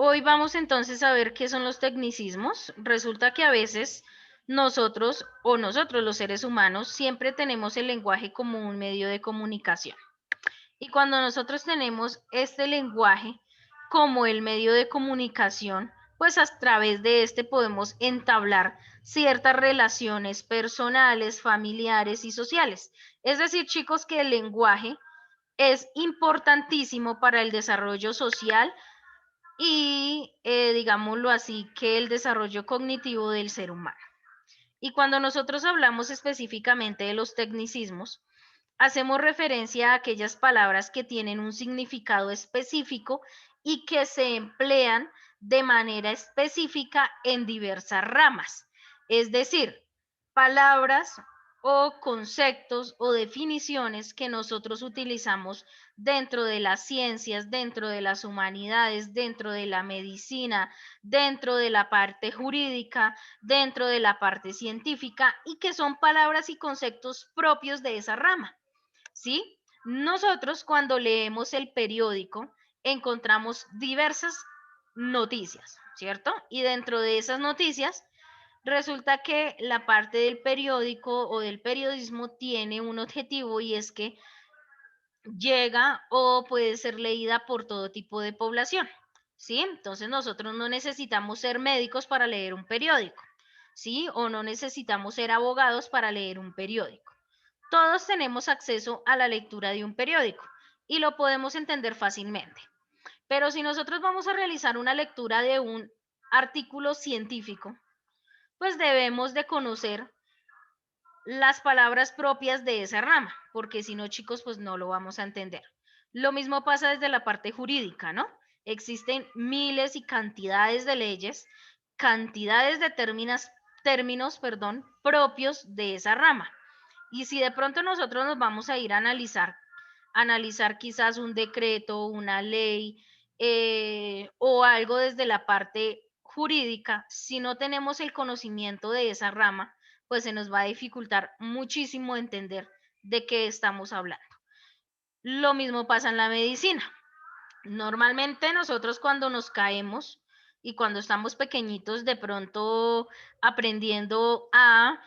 Hoy vamos entonces a ver qué son los tecnicismos. Resulta que a veces nosotros los seres humanos siempre tenemos el lenguaje como un medio de comunicación. Y cuando nosotros tenemos este lenguaje como el medio de comunicación, pues a través de este podemos entablar ciertas relaciones personales, familiares y sociales. Es decir, chicos, que el lenguaje es importantísimo para el desarrollo social y, digámoslo así, que el desarrollo cognitivo del ser humano. Y cuando nosotros hablamos específicamente de los tecnicismos, hacemos referencia a aquellas palabras que tienen un significado específico y que se emplean de manera específica en diversas ramas. Es decir, palabras o conceptos o definiciones que nosotros utilizamos dentro de las ciencias, dentro de las humanidades, dentro de la medicina, dentro de la parte jurídica, dentro de la parte científica y que son palabras y conceptos propios de esa rama. ¿Sí? Nosotros cuando leemos el periódico encontramos diversas noticias, ¿cierto? Y dentro de esas noticias resulta que la parte del periódico o del periodismo tiene un objetivo y es que llega o puede ser leída por todo tipo de población, ¿sí? Entonces nosotros no necesitamos ser médicos para leer un periódico, ¿sí? O no necesitamos ser abogados para leer un periódico. Todos tenemos acceso a la lectura de un periódico y lo podemos entender fácilmente. Pero si nosotros vamos a realizar una lectura de un artículo científico, pues debemos de conocer las palabras propias de esa rama, porque si no, chicos, pues no lo vamos a entender. Lo mismo pasa desde la parte jurídica, ¿no? Existen miles y cantidades de leyes, cantidades de términos, propios de esa rama. Y si de pronto nosotros nos vamos a ir a analizar quizás un decreto, una ley o algo desde la parte jurídica, si no tenemos el conocimiento de esa rama, pues se nos va a dificultar muchísimo entender de qué estamos hablando. Lo mismo pasa en la medicina. Normalmente nosotros cuando nos caemos y cuando estamos pequeñitos de pronto aprendiendo a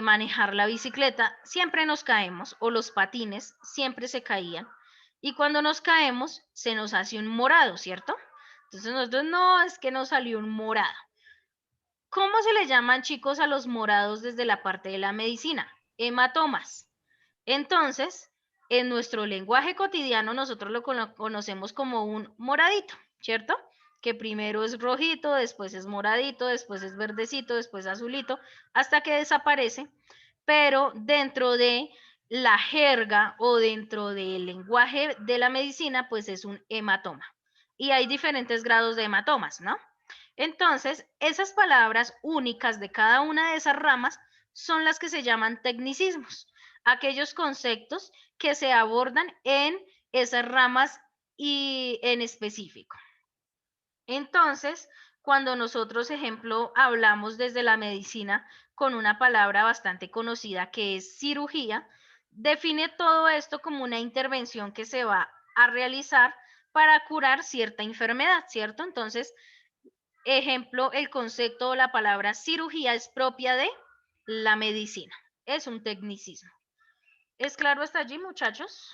manejar la bicicleta, siempre nos caemos o los patines siempre se caían. Y cuando nos caemos se nos hace un morado, ¿cierto? Entonces nosotros no, es que nos salió un morado. ¿Cómo se le llaman, chicos, a los morados desde la parte de la medicina? Hematomas. Entonces, en nuestro lenguaje cotidiano nosotros lo conocemos como un moradito, ¿cierto? Que primero es rojito, después es moradito, después es verdecito, después azulito, hasta que desaparece, pero dentro de la jerga o dentro del lenguaje de la medicina, pues es un hematoma. Y hay diferentes grados de hematomas, ¿no? Entonces, esas palabras únicas de cada una de esas ramas son las que se llaman tecnicismos, aquellos conceptos que se abordan en esas ramas y en específico. Entonces, cuando nosotros, ejemplo, hablamos desde la medicina con una palabra bastante conocida que es cirugía, define todo esto como una intervención que se va a realizar para curar cierta enfermedad, ¿cierto? Entonces, ejemplo, el concepto o la palabra cirugía es propia de la medicina. Es un tecnicismo. ¿Es claro hasta allí, muchachos?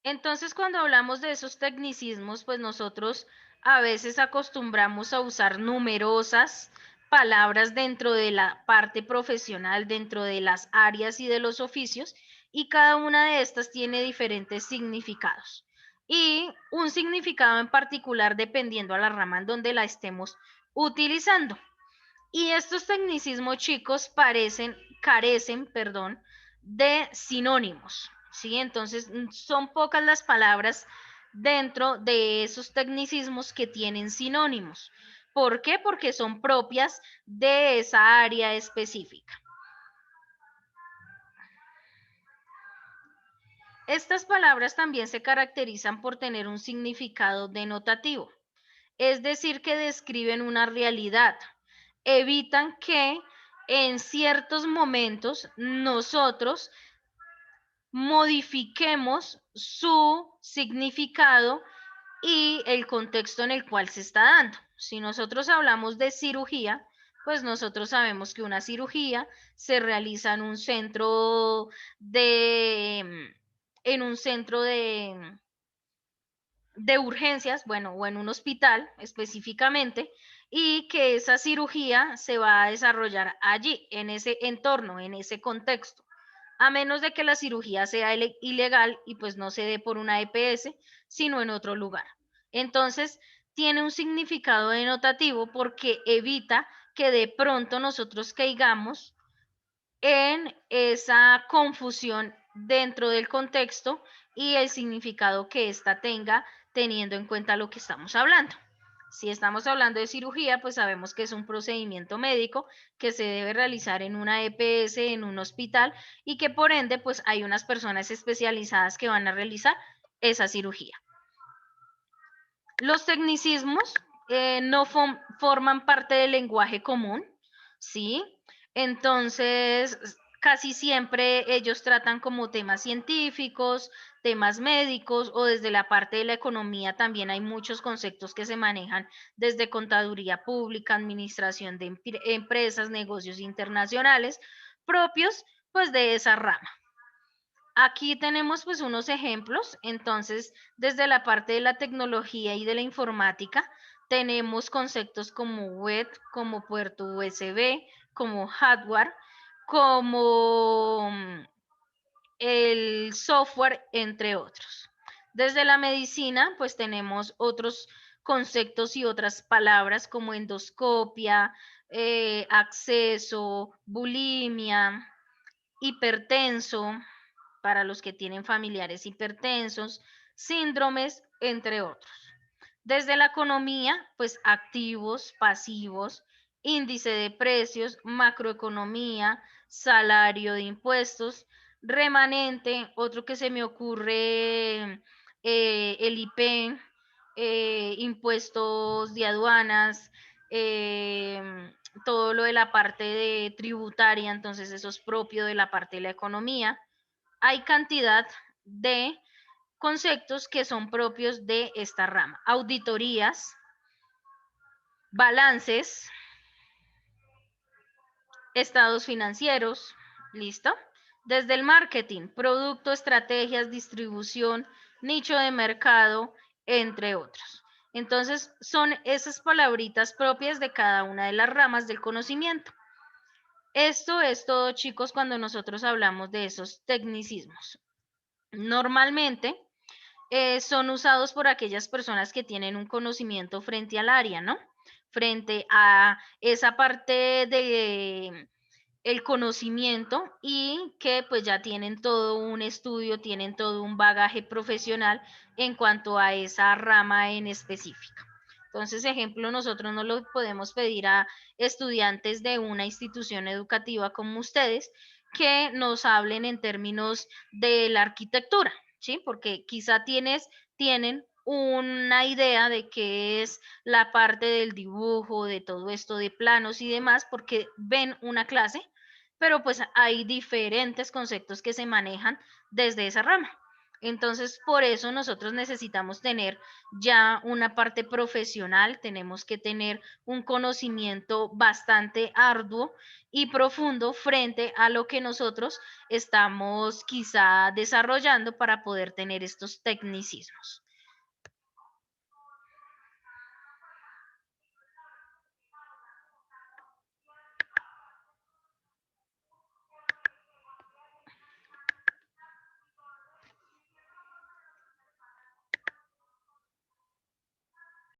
Entonces, cuando hablamos de esos tecnicismos, pues nosotros a veces acostumbramos a usar numerosas palabras dentro de la parte profesional, dentro de las áreas y de los oficios, y cada una de estas tiene diferentes significados. Y un significado en particular dependiendo a la rama en donde la estemos utilizando. Y estos tecnicismos, chicos, carecen, de sinónimos, ¿sí? Entonces, son pocas las palabras dentro de esos tecnicismos que tienen sinónimos. ¿Por qué? Porque son propias de esa área específica. Estas palabras también se caracterizan por tener un significado denotativo, es decir, que describen una realidad, evitan que en ciertos momentos nosotros modifiquemos su significado y el contexto en el cual se está dando. Si nosotros hablamos de cirugía, pues nosotros sabemos que una cirugía se realiza en un centro de urgencias, bueno, o en un hospital específicamente, y que esa cirugía se va a desarrollar allí, en ese entorno, en ese contexto, a menos de que la cirugía sea ilegal y pues no se dé por una EPS, sino en otro lugar. Entonces, tiene un significado denotativo porque evita que de pronto nosotros caigamos en esa confusión dentro del contexto y el significado que ésta tenga teniendo en cuenta lo que estamos hablando. Si estamos hablando de cirugía, pues sabemos que es un procedimiento médico que se debe realizar en una EPS, en un hospital, y que por ende, pues hay unas personas especializadas que van a realizar esa cirugía. Los tecnicismos no forman parte del lenguaje común, ¿sí? Entonces, casi siempre ellos tratan como temas científicos, temas médicos o desde la parte de la economía también hay muchos conceptos que se manejan desde contaduría pública, administración de empresas, negocios internacionales, propios pues de esa rama. Aquí tenemos pues unos ejemplos, entonces desde la parte de la tecnología y de la informática tenemos conceptos como web, como puerto USB, como hardware, como el software, entre otros. Desde la medicina pues tenemos otros conceptos y otras palabras como endoscopia, acceso, bulimia, hipertenso, para los que tienen familiares hipertensos, síndromes, entre otros. Desde la economía, pues activos, pasivos, índice de precios, macroeconomía, salario de impuestos, remanente, otro que se me ocurre, el IP, impuestos de aduanas, todo lo de la parte de tributaria, entonces eso es propio de la parte de la economía. Hay cantidad de conceptos que son propios de esta rama. Auditorías, balances, estados financieros, ¿listo? Desde el marketing, producto, estrategias, distribución, nicho de mercado, entre otros. Entonces, son esas palabritas propias de cada una de las ramas del conocimiento. Esto es todo, chicos, cuando nosotros hablamos de esos tecnicismos. Normalmente, son usados por aquellas personas que tienen un conocimiento frente al área, ¿no? Frente a esa parte de el conocimiento y que pues ya tienen todo un estudio, tienen todo un bagaje profesional en cuanto a esa rama en específica. Entonces, ejemplo, nosotros no lo podemos pedir a estudiantes de una institución educativa como ustedes que nos hablen en términos de la arquitectura, ¿sí? Porque quizá tienen una idea de qué es la parte del dibujo, de todo esto de planos y demás, porque ven una clase, pero pues hay diferentes conceptos que se manejan desde esa rama. Entonces, por eso nosotros necesitamos tener ya una parte profesional, tenemos que tener un conocimiento bastante arduo y profundo frente a lo que nosotros estamos quizá desarrollando para poder tener estos tecnicismos.